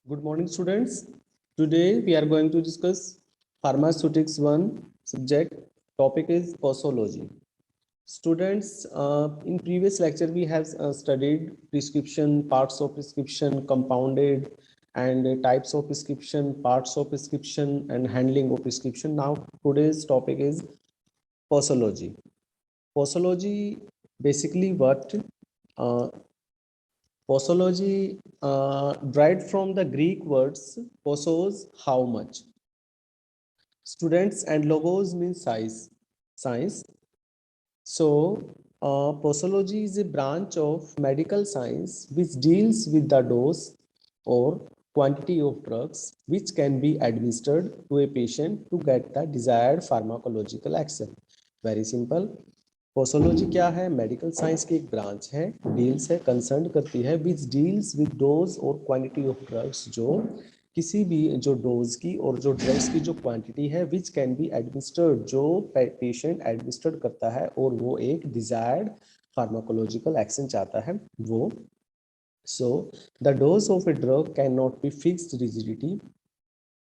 Good morning, students. Today we are going to discuss pharmaceutics 1 subject. Topic is posology. Students, in previous lecture we have studied prescription, parts of prescription, compounded, and types of prescription, parts of prescription, and handling of prescription. Now today's topic is posology. Posology basically what? Uh, Posology derived from the Greek words posos, how much. Students, and logos means size, science. So, posology is a branch of medical science which deals with the dose or quantity of drugs which can be administered to a patient to get the desired pharmacological action. Very simple. Posology क्या है? Medical science की एक branch है, deals है, concern करती है which deals with dose और quantity of drugs, जो किसी भी जो डोज की और जो ड्रग्स की जो क्वांटिटी है विच कैन बी एडमिनिस्टर्ड, जो पेशेंट एडमिनिस्टर्ड करता है और वो एक डिजायर्ड फार्माकोलॉजिकल एक्शन चाहता है वो. So the dose of a drug cannot be fixed rigidity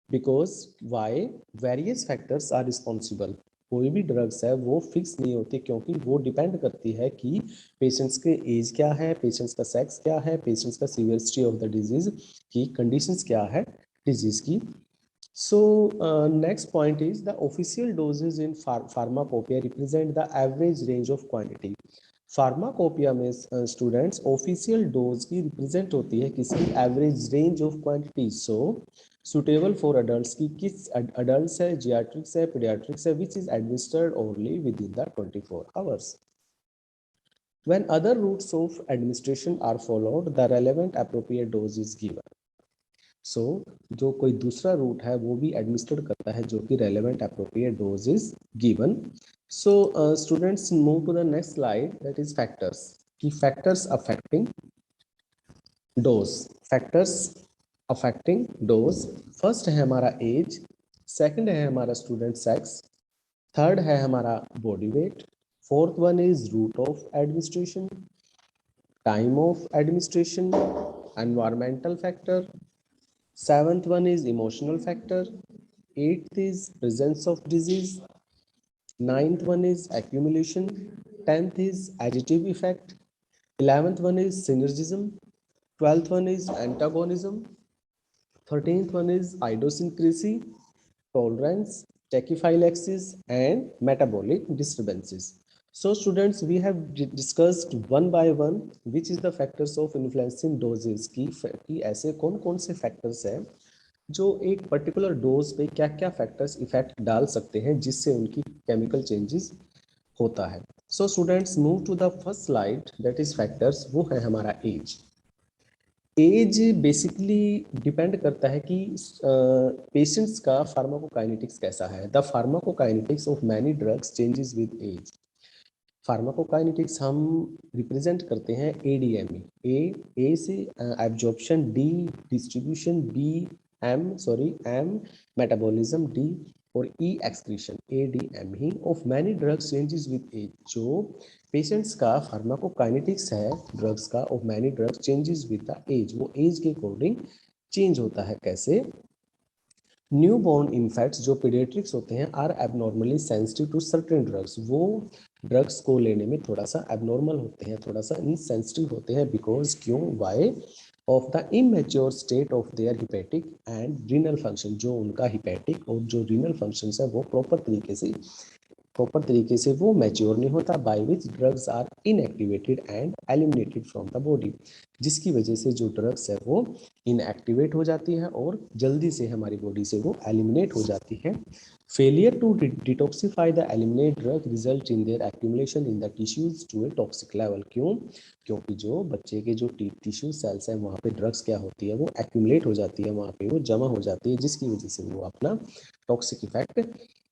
because why? Various factors are responsible. कोई भी ड्रग्स है वो फिक्स नहीं होती क्योंकि वो डिपेंड करती है कि पेशेंट्स के एज क्या है, पेशेंट्स का सेक्स क्या है, पेशेंट्स का सीवियरिटी ऑफ द डिजीज की कंडीशंस क्या है डिजीज की. So next point is the official doses in pharmacopoeia represent the average range of quantity. Pharmacopoeia में स्टूडेंट्स ऑफिशियल डोज की रिप्रेजेंट होती है किसी average range of quantity. So suitable for adults की किस अडल्ट्स है, जियाट्रिक्स है, पीडियाट्रिक्स है, which is administered only with in the 24 hours. When other routes of administration are followed, the relevant appropriate dose is given. So जो कोई दूसरा root है वो भी एडमिनिस्टर्ड करता है जो कि relevant appropriate dose is given. So students, move to the next slide, that is factors. Key factors affecting dose. Factors affecting dose. First है हमारा एज, सेकंड है हमारा स्टूडेंट सेक्स, थर्ड है हमारा body weight, fourth one is route of administration, time of administration, environmental factor, seventh one is emotional factor, eighth is presence of disease, ninth one is accumulation, 10th is additive effect, 11th one is synergism, 12th one is antagonism, 13th one is idiosyncrasy, tolerance, tachyphylaxis, and metabolic disturbances. So students, we have discussed one by one which is the factors of influencing doses की ऐसे कौन कौन से factors हैं जो एक particular dose पे क्या क्या फैक्टर्स इफेक्ट डाल सकते हैं जिससे उनकी केमिकल चेंजेस होता है. So students, move to the first slide, that is factors. वो है हमारा एज. एज बेसिकली डिपेंड करता है कि पेशेंट्स का फार्माकोकाइनेटिक्स कैसा है. The pharmacokinetics of many drugs changes with age. Pharmacokinetics हम रिप्रेजेंट करते हैं एडीएमई. ए से absorption, D distribution, M metabolism, D और E excretion, ADME of many drugs changes with age. जो पेशेंट्स का फार्माकोकाइनेटिक्स है ड्रग्स का of many drugs changes with the age, वो एज के अकॉर्डिंग चेंज होता है. कैसे? न्यू बॉर्न इन्फेक्ट्स जो पीडियाट्रिक्स होते हैं are abnormally sensitive to certain drugs. वो ड्रग्स को लेने में थोड़ा सा एबनॉर्मल होते हैं, थोड़ा सा इनसेंसिटिव होते हैं. बिकॉज क्यों? Why? Of the immature state of their hepatic and renal function. जो उनका हिपैटिक और जो रीनल फंक्शन है वो प्रॉपर तरीके से वो मैच्योर नहीं होता. By which drugs are inactivated and eliminated from the body. जिसकी वजह से जो ड्रग्स है वो इनएक्टिवेट हो जाती है और जल्दी से हमारी बॉडी से वो एलिमिनेट हो जाती है. Failure to detoxify the eliminate drug result in their accumulation in the tissues to a toxic level. क्यों? क्योंकि जो बच्चे के जो टिश्यू सेल्स हैं वहाँ पे ड्रग्स क्या होती है, वो एक्यूमुलेट हो जाती है, वहाँ पे वो जमा हो जाती है, जिसकी वजह से वो अपना टॉक्सिक इफेक्ट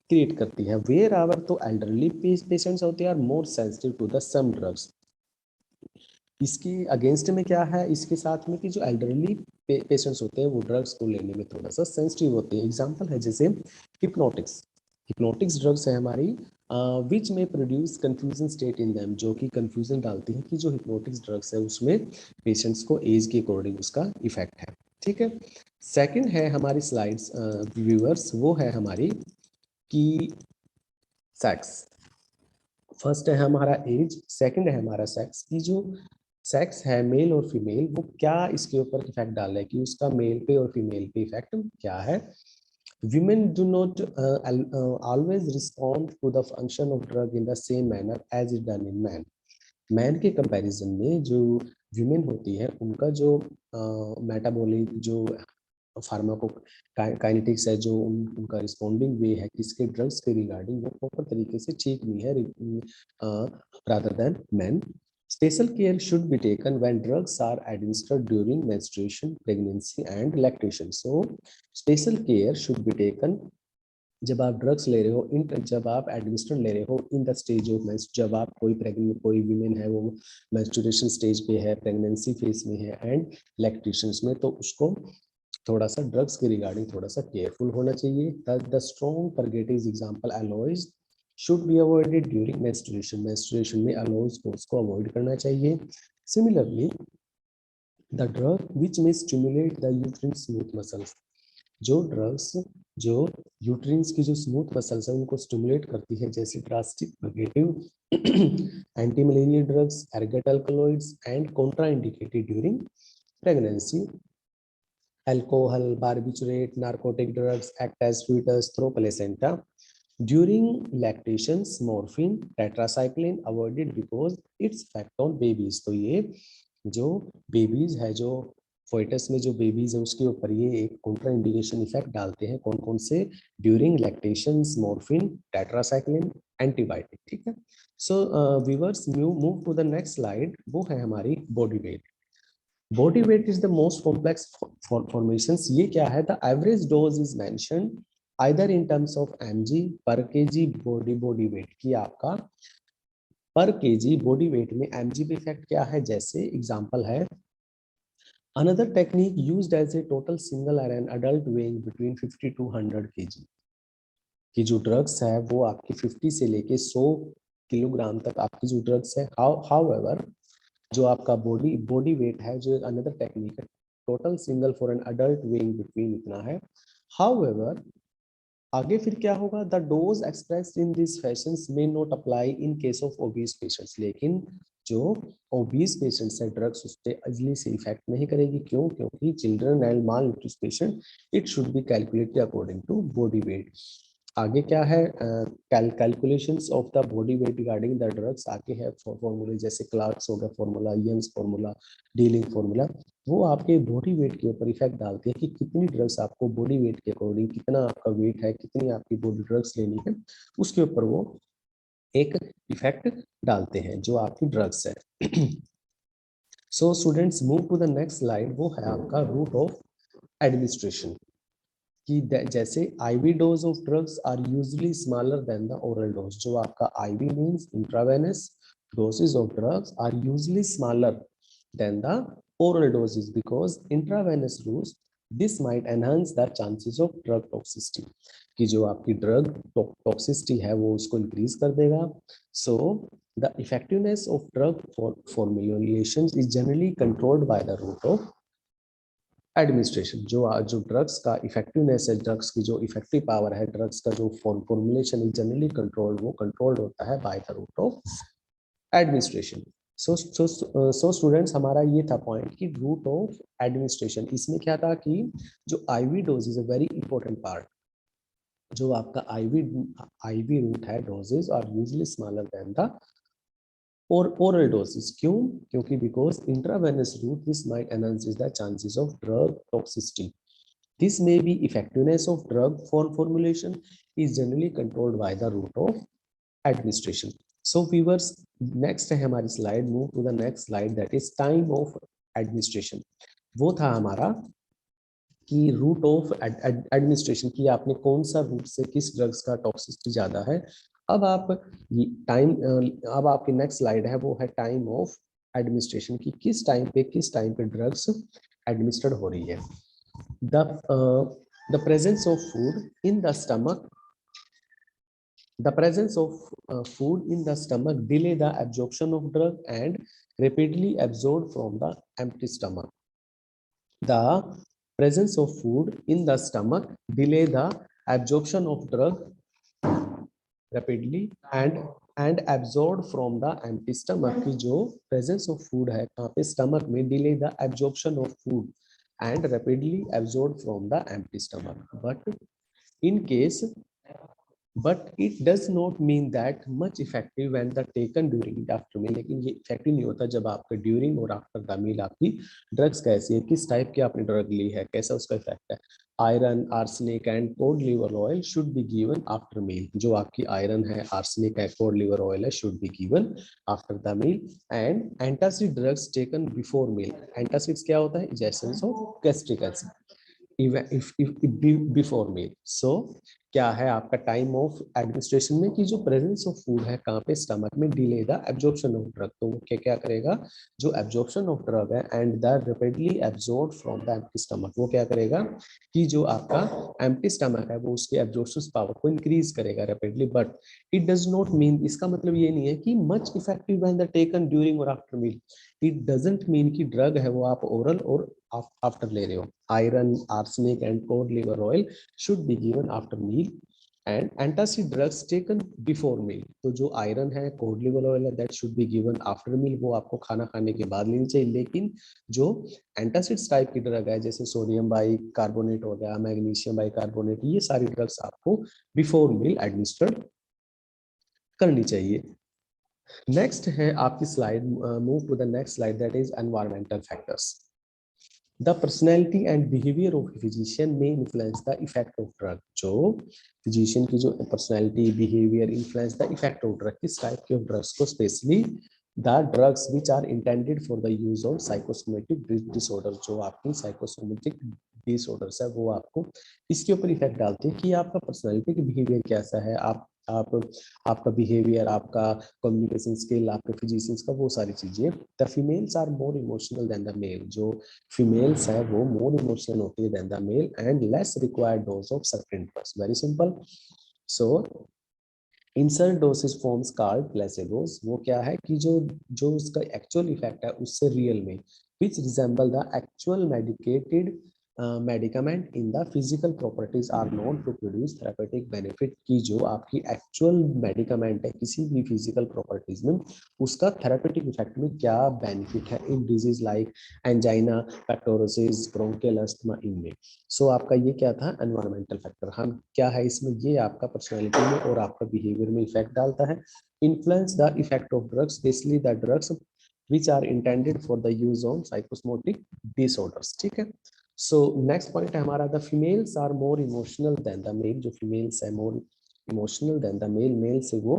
क्रिएट करती है. वेयर आवर तो एल्डरली पेशेंट्स होते हैं are more sensitive to the some drugs. इसके अगेंस्ट में क्या है इसके साथ में कि जो एल्डरली पेशेंट्स होते हैं वो ड्रग्स को लेने में थोड़ा सा सेंसिटिव होते हैं. एग्जांपल है जैसे हिप्नोटिक्स ड्रग्स है हमारी विच में produce confusion state in them, जो कि कंफ्यूजन डालती है कि जो हिप्नोटिक्स ड्रग्स है उसमें पेशेंट्स को एज के अकॉर्डिंग उसका इफेक्ट है. ठीक है. सेकंड है हमारी स्लाइड्स व्यूअर्स, वो है हमारी की सेक्स। फर्स्ट है हमारा एज, सेकंड है हमारा सेक्स। की जो सेक्स है मेल और फीमेल, वो क्या इसके ऊपर इफेक्ट डाल रहा है, कि उसका मेल पे और फीमेल पे इफेक्ट क्या है। Women do not always respond to the function of drug in the same manner as it done in man. Man के कंपैरिजन में जो वीमेन होती है, उनका जो मेटाबॉलिक जो फार्माको काइनेटिक्स है, जो उनका रिस्पॉन्डिंग वे है किसके ड्रग्स के रिगार्डिंग, वो प्रॉपर तरीके से ठीक नहीं है rather than man. Special care should be taken when drugs are administered during menstruation, pregnancy and lactation. So special care should be taken जब आप ड्रग्स ले रहे हो, इन जब आप एडमिनिस्टर ले रहे हो in the stage of menses, जब आप कोई प्रेग्नेंट कोई वीमेन है वो मेंस्ट्रुएशन स्टेज पे है, प्रेगनेंसी फेज में है एंड लैक्टेशंस में, तो उसको थोड़ा सा ड्रग्स के रिगार्डिंग थोड़ा सा केयरफुल होना चाहिए। The strong purgative example allows should be avoided during menstruation. Menstruation में अलोइज को उसको अवॉइड करना चाहिए। Similarly the drug which may stimulate the uterine smooth muscles, जो ड्रग्स जो यूट्रिन्स की जो स्मूथ मसल्स है उनको स्टिमुलेट करती है, जैसे drastic purgative anti malarial drugs, ergot alkaloids and contraindicated during pregnancy. Alcohol, barbiturate, narcotic drugs act as fetus through placenta. During lactations, morphine, tetracycline avoided because its effect on babies. तो ये जो babies है, जो foetus में जो babies है उसके ऊपर ये एक कॉन्ट्रा इंडिकेशन इफेक्ट डालते हैं। कौन कौन से? During lactations, morphine, tetracycline, antibiotic. ठीक है। So viewers move to the next slide, वो है हमारी body weight. Body weight is the most complex formations. ये क्या है? The average dose is mentioned either in terms of mg per KG body weight, की आपका पर केजी बॉडी वेट में mg पे इफेक्ट क्या है। जैसे एग्जांपल है, another technique used as a total single are an adult weighing between 50 to 100 kg। की जो ड्रग्स है वो आपकी 50 से लेके 100 किलोग्राम तक आपकी जो ड्रग्स है। हाउएवर जो आपका बॉडी वेट है, जो अनदर टेक्निक है, total single for an adult weighing between इतना है। हाउएवर आगे फिर क्या होगा? The dose expressed in this fashions may not apply in case of obese patients. लेकिन जो ओबीस पेशेंट्स है, ड्रग्स उस पे इजली से इफेक्ट नहीं करेगी। क्यों? क्योंकि children and malnourished patient it should be calculated according to body weight. आगे क्या है? Calculations of the body weight regarding the drugs. आगे है फॉर्मूले, जैसे क्लार्क्स हो गया formula, Young's formula, Dilling formula. वो आपके बॉडी वेट के ऊपर इफेक्ट डालते हैं कि कितनी ड्रग्स आपको बॉडी वेट के अकॉर्डिंग, कितना आपका वेट है, कितनी आपकी बॉडी ड्रग्स लेनी है, उसके ऊपर वो एक इफेक्ट डालते हैं जो आपकी ड्रग्स है। So students move to the next slide, वो है आपका रूट ऑफ एडमिनिस्ट्रेशन। कि जैसे IV dose of drugs are usually smaller than the oral dose. जो आपका IV means intravenous dosage of drugs are usually smaller than the oral doses because intravenous routes this might enhance the chances of drug toxicity। कि जो आपकी drug toxicity है वो उसको increase कर देगा। So the effectiveness of drug formulations is generally controlled by the route of administration. जो drugs का इफेक्टिवनेस है, ड्रग्स की जो इफेक्टिव पावर है, ड्रग्स का जो फॉर्मुलेशन इज जनरली कंट्रोल्ड, वो कंट्रोल्ड होता है by the route of administration. So students, हमारा ये था पॉइंट कि रूट ऑफ एडमिनिस्ट्रेशन। इसमें क्या था कि जो IV dose is a very important part. जो आपका आईवी रूट है, dosages are usually smaller than the और oral doses। क्यों? क्योंकि because intravenous route this might enhances the chances of drug toxicity। This may be effectiveness of drug formulation is generally controlled by the route of administration। So viewers, next है हमारी slide, move to the next slide, that is time of administration। वो था हमारा कि root of administration, की आपने कौन सा रूट से किस ड्रग्स का टॉक्सिसिटी ज्यादा है। अब आप टाइम, अब आपकी नेक्स्ट स्लाइड है वो है टाइम ऑफ एडमिनिस्ट्रेशन, की किस टाइम पे ड्रग्स एडमिनिस्टर्ड हो रही है। The presence of food in the stomach, the presence of food in the stomach delay the absorption of drug and rapidly absorbed from the empty stomach। The presence of food in the stomach delay the absorption of drug rapidly and absorbed from the empty stomach की जो presence of food है कहाँ पे stomach में delay the absorption of food and rapidly absorbed from the empty stomach in case but it does not mean that much effective when the taken during after meal लेकिन ये effective नहीं होता जब आपका ड्यूरिंग और after the मील आपकी drugs कैसी है किस टाइप की आपने ड्रग ली है कैसा उसका इफेक्ट है iron arsenic and cod liver oil should be given after meal जो आपकी आयरन है आर्सेनिक है कोड लिवर ऑयल है should be given after the meal and antacid drugs taken before meal antacids क्या होता है essence of gastric acid if before meal so क्या है आपका टाइम ऑफ एडमिनिस्ट्रेशन में कि जो प्रेजेंस ऑफ फूड है कहाँ पे स्टमक में delay the absorption of drug तो वो क्या क्या करेगा जो एब्जॉर्प्शन ऑफ ड्रग है and the rapidly absorb from the empty stomach वो क्या करेगा कि जो आपका एम्प्टी स्टमक है वो उसकी एब्जॉर्प्शन पावर को इंक्रीज करेगा rapidly but it does not mean इसका मतलब ये नहीं है कि much effective when the taken during और after meal it doesn't mean कि ड्रग है वो आप ओरल और आफ्टर ले रहे हो iron arsenic and cod liver oil should be given after meal and antacid drugs taken before meal तो जो आयरन है कोड लिवर ऑयल है that should be given after meal वो आपको खाना खाने के बाद लेनी चाहिए लेकिन जो एंटासिड्स टाइप की ड्रग है जैसे सोडियम बाई कार्बोनेट हो गया मैग्नीशियम बाई कार्बोनेट ये सारी ड्रग्स आपको बिफोर मील एडमिनिस्टर्ड करनी चाहिए नेक्स्ट है आपकी slide move to the next slide that is environmental factors The personality and behavior of a physician may influence the effect of drug. जो physician की जो personality, behavior influence the effect of drug. किस type के drugs को specially the drugs which are intended for the use of psychosomatic disorders जो आपकी psychosomatic disorders है वो आपको इसके ऊपर इफेक्ट डालते हैं कि आपका पर्सनैलिटी की बिहेवियर कैसा है आप आपका बिहेवियर आपका कम्युनिकेशन स्किल आपके फिजिशियंस का वो सारी चीजें the females are more emotional than the male जो फीमेल्स है वो मोर इमोशनल होती है than the male and less required dose of certain drugs very simple so insert dosage forms called placebos वो क्या है कि जो उसका एक्चुअल इफेक्ट है उससे रियल में which resemble the actual medicated medicament in the physical properties are known to produce therapeutic benefit की जो आपकी actual medicament है किसी भी physical properties में उसका therapeutic effect में क्या benefit है in disease like angina, pectorosis, bronchial asthma इनमें so आपका ये क्या था environmental factor हम क्या है इसमें ये आपका personality में और आपका behavior में effect डालता है influence the effect of drugs basically the drugs which are intended for the use of psychosomatic disorders ठीक है so next point है हमारा the females are more emotional than the male जो females है more emotional than the male से वो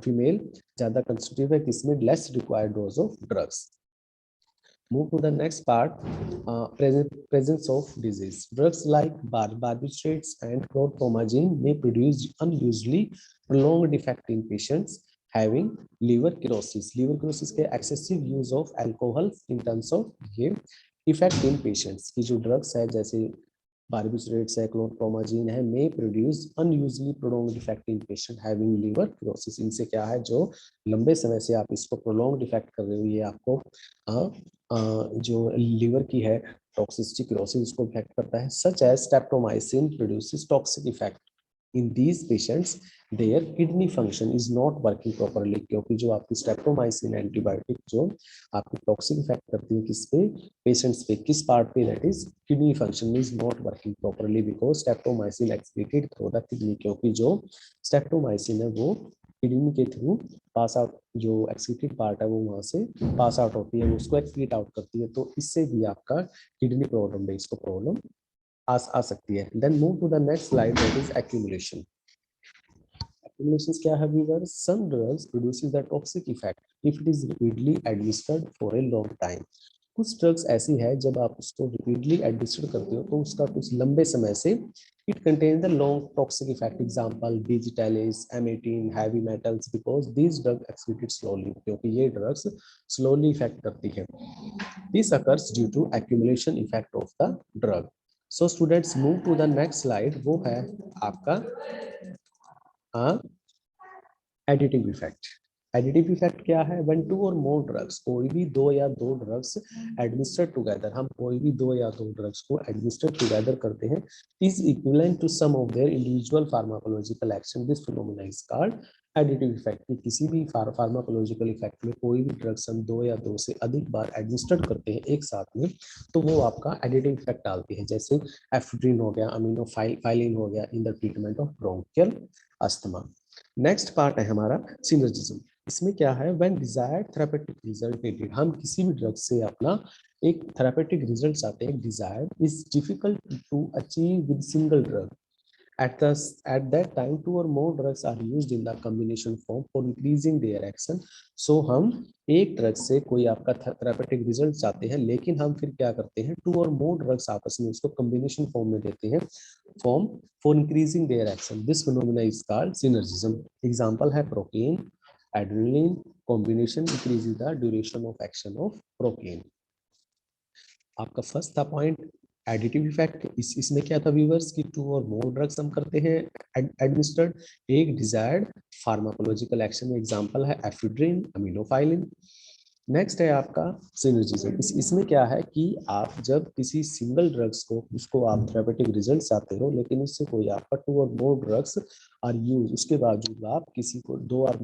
female ज्यादा constitutive है किसमें less required dose of drugs move to the next part presence of disease drugs like barbiturates and chlorpromazine may produce unusually prolonged effect in patients having liver cirrhosis के excessive use of alcohol in terms of ये effect in patients की जो drugs है जैसे barbiturates है chlorpromazine है may produce unusually prolonged effect in patient having liver cirrhosis इनसे क्या है जो लंबे समय से आप इसको prolonged effect कर रहे हो ये आपको जो liver की है toxicity cirrhosis उसको इफेक्ट करता है such as streptomycin produces toxic effect in these patients their kidney function is not working properly क्योंकि जो आपकी स्ट्रेप्टोमाइसिन एंटीबायोटिक जो आपकी टॉक्सिक इफेक्ट करती है किस पे पेशेंट्स पे किस पार्ट पे that is kidney function is not working properly because streptomycin excreted through the kidney क्योंकि जो स्ट्रेप्टोमाइसिन है वो किडनी के थ्रू पास आउट जो एक्सक्रीटेड पार्ट है वो वहां से पास आउट होती है उसको एक्सक्रीट आउट करती है तो इससे भी आपका किडनी प्रॉब्लम बेस को प्रॉब्लम आ सकती है then move to the next slide that is accumulation accumulations क्या है viewers some drugs produces the toxic effect if it is repeatedly administered for a long time कुछ ड्रग्स ऐसी है जब आप उसको रिपीटली एडमिनिस्टर करते हो तो उसका कुछ लंबे समय से it contain the long toxic effect example digitalis emetine heavy metals because these drug excreted slowly क्योंकि ये ड्रग्स स्लोली इफेक्ट करती है this occurs due to accumulation effect of the drug so students move to the next slide वो है आपका additive effect additive effect क्या है? When to और मोर ड्रग्स, कोई भी दो या दो ड्रग्स एडमिनिस्टर टुगेदर, हम कोई भी दो या दो ड्रग्स को एडमिनिस्टर टुगेदर करते हैं, is equivalent to sum of their individual pharmacological action, this phenomena is called additive effect. कि किसी भी फार्माकोलॉजिकल इफेक्ट में कोई भी ड्रग्स हम दो या दो से अधिक बार एडमिनिस्टर करते हैं एक साथ में, तो वो आपका एडिटिव इफेक्ट डालती है। जैसे एफेड्रिन हो गया, अमीनोफाइलिन हो गया इन the treatment of bronchial asthma. Next part है हमारा सिनर्जिज्म। इसमें क्या है? When desired therapeutic result needed, हम किसी भी ड्रग से अपना एक थेरेपेटिक रिजल्ट चाहते हैं, desired is difficult to achieve with single drug, at that time two or more drugs are used in the combination form for increasing their action। so हम एक ड्रग से कोई आपका थेरेपेटिक रिजल्ट चाहते हैं, लेकिन हम फिर क्या करते हैं, टू और मोर ड्रग्स आपस में उसको कॉम्बिनेशन फॉर्म में देते हैं, form for increasing their action, this phenomena is called synergism. Example है procaine adrenaline combination increases the duration of action of procaine. आपका फर्स्ट था पॉइंट एडिटिव इफेक्ट। इसमें क्या था व्यूअर्स कि टू और मोर ड्रग्स हम करते हैं एडमिनिस्टर्ड एक डिजायर्ड फार्माकोलॉजिकल एक्शन, एग्जांपल है एफेड्रिन अमीनोफाइलिन। नेक्स्ट है आपका सिनर्जिज्म। इसमें क्या है कि आप जब किसी सिंगल ड्रग्स को उसको आप थेरेपेटिक रिजल्ट चाहते हो, लेकिन उससे कोई आपका टू और मोर ड्रग्स आर यूज, उसके बावजूद आप किसी को टू और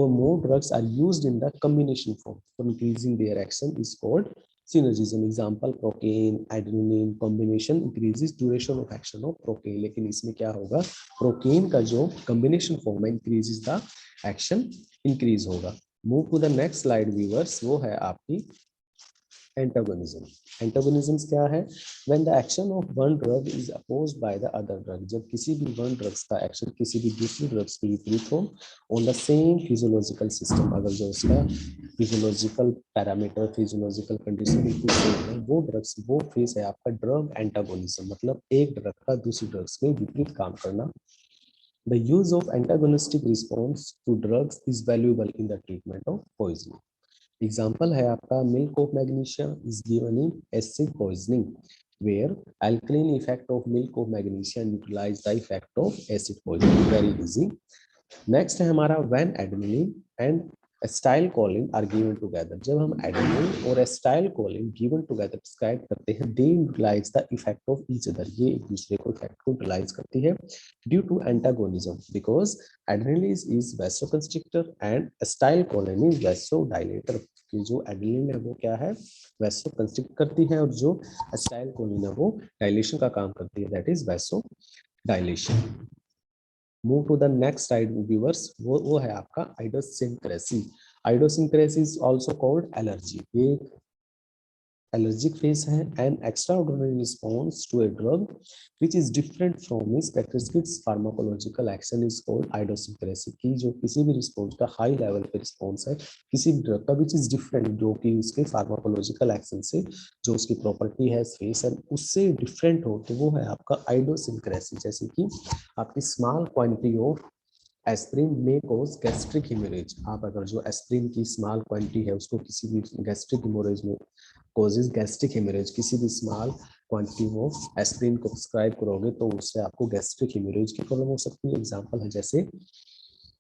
more drugs are used in the combination form for increasing their action is called synergism. Example procaine adrenaline combination increases duration of action of procaine, लेकिन इसमें क्या होगा, प्रोकेन का जो कॉम्बिनेशन फॉर्म है इंक्रीजेस द एक्शन, इंक्रीज होगा। Move to the next slide viewers, वो है आपकी एंटागोनिज्म। एंटागोनिज्म क्या है? When the action of one drug is opposed by the other drug, जब किसी भी वन ड्रग्स का एक्शन किसी भी दूसरी ड्रग्स के विपरीत हो on the same physiological system, अगर जो उसका फिजियोलॉजिकल पैरामीटर फिजियोलॉजिकल कंडीशन बिल्कुल सेम है, वो ड्रग्स वो फेस है आपका ड्रग एंटागोनिज्म, मतलब एक ड्रग का दूसरी ड्रग्स में विपरीत काम करना। The use of antagonistic response to drugs is valuable in the treatment of poisoning. Example है आपका milk of magnesia is given in acid poisoning, where alkaline effect of milk of magnesia neutralize the effect of acid poisoning, very easy। Next है हमारा when adrenaline and acetylcholine are given together, जब हम एडेनिलीन और acetylcholine given together prescribe करते हैं, they utilise the effect of each other, ये एक दूसरे को इफेक्ट को यूटिलाइज करती है due to antagonism, because adrenaline is vasoconstrictor and acetylcholine is vasodilator. कि जो एडेनिलीन है वो क्या है, वैसोकंस्ट्रिक्ट करती है, और जो एसिटाइलकोलिन है वो डायलेशन का काम करती है, that is vasodilation. Move to the next slide viewers, वो है आपका idiosyncrasy. Idiosyncrasy is also called allergy, ये allergic phase है an extraordinary response to a drug which is different from its characteristic pharmacological action is called idiosyncrasy। की जो किसी भी response का हाई लेवल पे रिस्पॉन्स है किसी भी ड्रग का विच इज डिफरेंट, जो कि उसके फार्माकोलॉजिकल एक्शन से जो उसकी प्रॉपर्टी है फेस है उससे डिफरेंट हो, तो वो है आपका आइडोसिंक्रेसी। जैसे कि आपकी स्मॉल क्वांटिटी ऑफ एस्प्रिन में कोज गैस्ट्रिक हेमोरेज, आप अगर जो एस्प्रिन की स्मॉल क्वांटिटी है उसको किसी भी गैस्ट्रिक हेमोरेज में कोजेज गैस्ट्रिक हेमोरेज, किसी भी स्मॉल क्वांटिटी ऑफ एस्प्रिन को प्रिस्क्राइब करोगे तो उससे आपको गैस्ट्रिक हेमोरेज की प्रॉब्लम हो सकती है। एग्जांपल है जैसे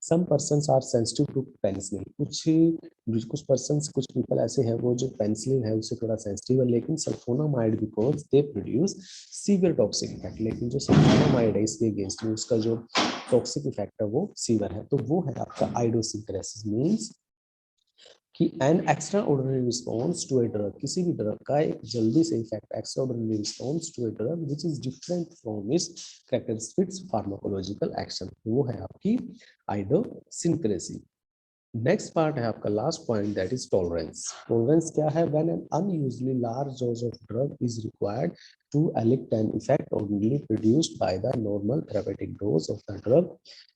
some persons are sensitive to penicillin, कुछ पर्सन्स कुछ पीपल ऐसे हैं वो जो पेनिसिलिन है उससे थोड़ा सेंसिटिव है, लेकिन sulfonamide because they produce severe toxic effect, लेकिन जो सल्फोनामाइड है इसके अगेंस्ट में उसका जो टॉक्सिक इफेक्ट है वो सीवियर है, तो वो है आपका आइडोसिंक्रेसिस। मींस कि an extraordinary response to a drug, किसी भी ड्रग का एक जल्दी से effect, extraordinary response to a drug which is different from its characteristics pharmacological action, वो है आपकी आइडोसिंक्रेसी। नेक्स्ट पार्ट है आपका last point, that is tolerance. Tolerance क्या है? When an unusually large dose of drug is required to elicit an effect ordinarily produced by the normal therapeutic dose of the drug,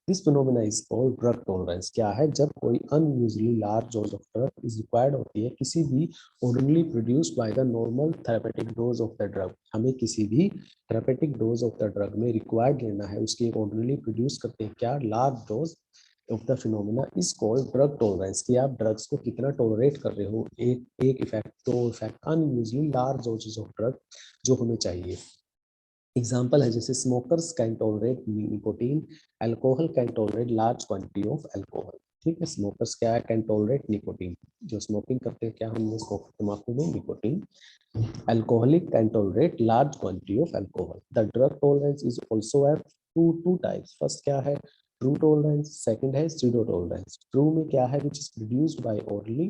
this phenomena is called drug tolerance। क्या है? जब कोई unusually large dose of drug is required होती है किसी भी ordinarily produced by the normal therapeutic dose of the drug, हमें किसी भी therapeutic dose of the drug में required लेना है, उसकी एक ordinarily produce करते हैं क्या, large dose of the phenomena is called drug tolerance, कि आप ड्रग्स को कितना टॉलरेट कर रहे हो, एक इफेक्ट, दो effect, unusually large doses of drug जो हमें चाहिए। एग्जाम्पल है जैसे smokers can tolerate nicotine, alcohol can tolerate large quantity of alcohol. ठीक है, स्मोकर्स क्या है, कैन टॉलरेट निकोटीन, जो स्मोकिंग करते हैं क्या हम उसको तंबाकू में nicotine. Alcoholic can tolerate large quantity of alcohol. The drug tolerance is also have two types. First क्या है, true tolerance. Second है pseudo tolerance. True में क्या है, which is produced by orally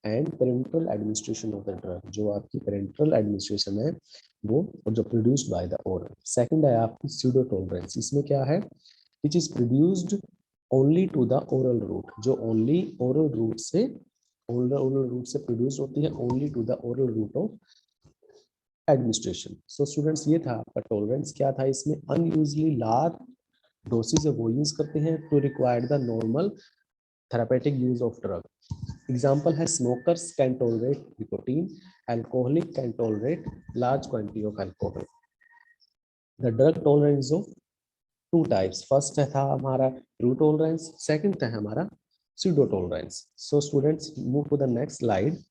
and parenteral administration of the drug. जो आपकी parenteral administration है वो, और जो produced by the oral. Second है आपकी pseudo tolerance. इसमें क्या है, which is produced only to the oral route. जो only oral route से प्रोड्यूस होती है, only to the oral route of administration. So students ये था आपका टॉलरेंस। क्या था इसमें, अनयूजली लार्ज डोसेज वो यूज करते हैं to require the normal therapeutic use of drug. Example है, smokers can tolerate nicotine, alcoholic can tolerate large quantity of alcohol. The drug tolerance of two types, first है था हमारा true tolerance, second था हमारा pseudo tolerance. So students move to the next slide.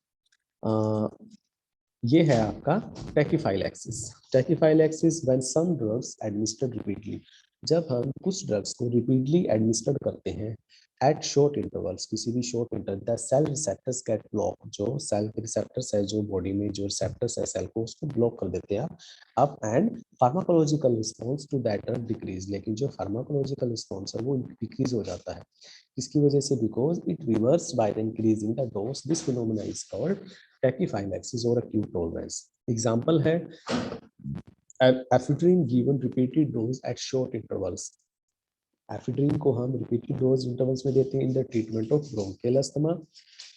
ये है आपका tachyphylaxis. Tachyphylaxis when some drugs administered repeatedly, जब हम कुछ ड्रग्स को रिपीटली एडमिनिस्टर्ड करते हैं एट शॉर्ट इंटरवल्स, किसी भी short interval, the cell receptors get block, जो सेल रिसेप्टर्स है जो बॉडी में जो रिसेप्टर्स है सेल को, उसको ब्लॉक कर देते हैं अब, and pharmacological response to that drug decrease, लेकिन जो फार्माकोलॉजिकल रिस्पॉन्स है वो डिक्रीज हो जाता है। इसकी वजह से, because it reverse by the increasing the dose, this phenomena is called tachyphylaxis और एक्यूट टॉलरेंस। एग्जांपल है, ephedrine given repeated dose at short intervals. Ephedrine को हम रिपीटेड डोज इंटरवल्स में देते हैं in the treatment of bronchial asthma,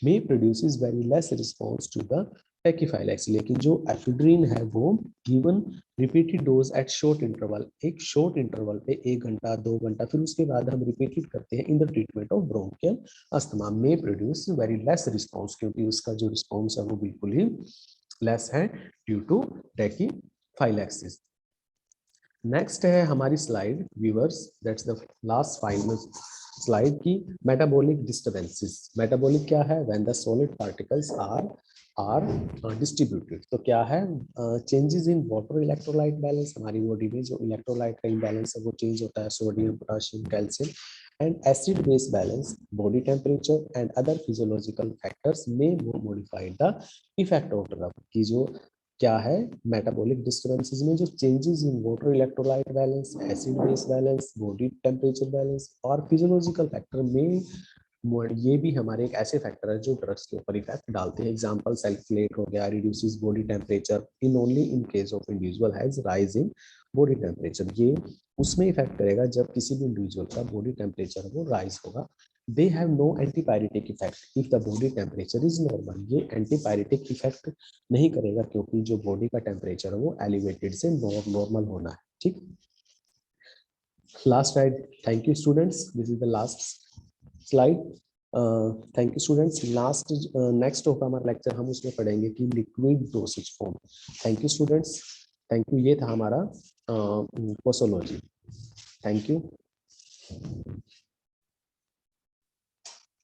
में produces very less response to the tachyphylaxis. लेकिन जो एफेड्रिन है वो given repeated dose at short interval, एक शॉर्ट इंटरवल पे 1 घंटा 2 घंटा, फिर उसके बाद हम रिपीटेड करते हैं in the treatment of bronchial asthma, में प्रोड्यूस वेरी लेस रिस्पांस, क्योंकि उसका जो रिस्पांस है वो बिल्कुल ही लेस है ड्यू टू टैकीफाइलैक्सिस। नेक्स्ट है हमारी slide viewers, that's the last final slide की, मेटाबॉलिक डिस्टर्बेंसेस। मेटाबॉलिक क्या है, when the solid particles are distributed. तो क्या है, changes in water electrolyte balance, हमारी बॉडी में जो इलेक्ट्रोलाइट का इम्बैलेंस है वो चेंज होता है, sodium potassium calcium, and acid base balance, body temperature and other physiological factors may modify the effect of drug। की जो क्या है, मेटाबॉलिक डिस्टर्बेंसेस में जो changes in water electrolyte balance, acid base balance, body temperature balance और physiological factor में, ये भी हमारे एक ऐसे फैक्टर है जो ड्रग्स के ऊपर इफेक्ट डालते हैं। एग्जांपल सल्फेट हो गया, reduces body temperature in only in case of individual has rise in body temperature. ये उसमें इफेक्ट करेगा जब किसी भी इंडिविजुअल का बॉडी टेम्परेचर वो राइज होगा। They have no antipyretic effect if the body temperature is normal. ये एंटीपायरेटिक इफेक्ट नहीं करेगा क्योंकि जो बॉडी का टेम्परेचर है वो एलिवेटेड से नॉर्मल होना है। ठीक, last slide. Thank you students, this is the last slide. Thank you students. Last next होगा हमारा लेक्चर, हम उसमें पढ़ेंगे कि liquid dosage form. Thank you students, thank you. ये था हमारा पोसोलॉजी। Thank you.